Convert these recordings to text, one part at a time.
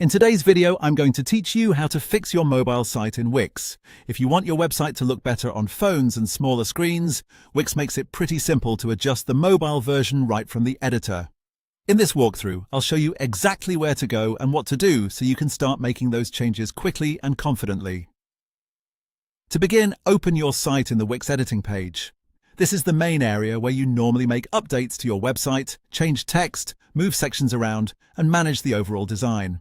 In today's video, I'm going to teach you how to fix your mobile site in Wix. If you want your website to look better on phones and smaller screens, Wix makes it pretty simple to adjust the mobile version right from the editor. In this walkthrough, I'll show you exactly where to go and what to do so you can start making those changes quickly and confidently. To begin, open your site in the Wix editing page. This is the main area where you normally make updates to your website, change text, move sections around, and manage the overall design.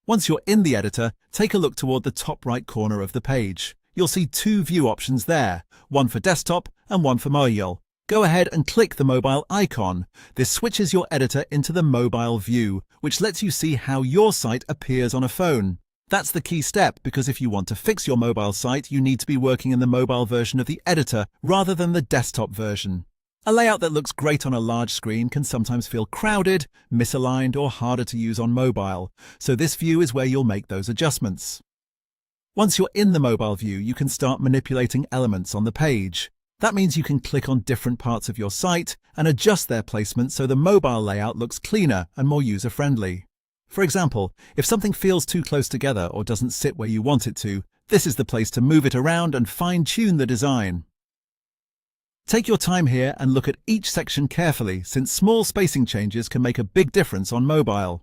Once you're in the editor, take a look toward the top right corner of the page. You'll see two view options there, one for desktop and one for mobile. Go ahead and click the mobile icon. This switches your editor into the mobile view, which lets you see how your site appears on a phone. That's the key step, because if you want to fix your mobile site, you need to be working in the mobile version of the editor rather than the desktop version. A layout that looks great on a large screen can sometimes feel crowded, misaligned, or harder to use on mobile, so this view is where you'll make those adjustments. Once you're in the mobile view, you can start manipulating elements on the page. That means you can click on different parts of your site and adjust their placement so the mobile layout looks cleaner and more user-friendly. For example, if something feels too close together or doesn't sit where you want it to, this is the place to move it around and fine-tune the design. Take your time here and look at each section carefully, since small spacing changes can make a big difference on mobile.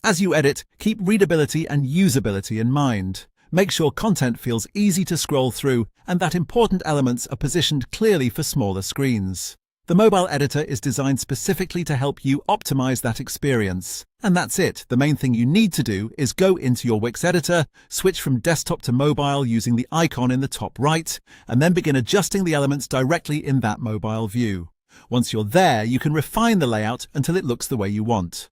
As you edit, keep readability and usability in mind. Make sure content feels easy to scroll through and that important elements are positioned clearly for smaller screens. The mobile editor is designed specifically to help you optimize that experience. And that's it. The main thing you need to do is go into your Wix editor, switch from desktop to mobile using the icon in the top right, and then begin adjusting the elements directly in that mobile view. Once you're there, you can refine the layout until it looks the way you want.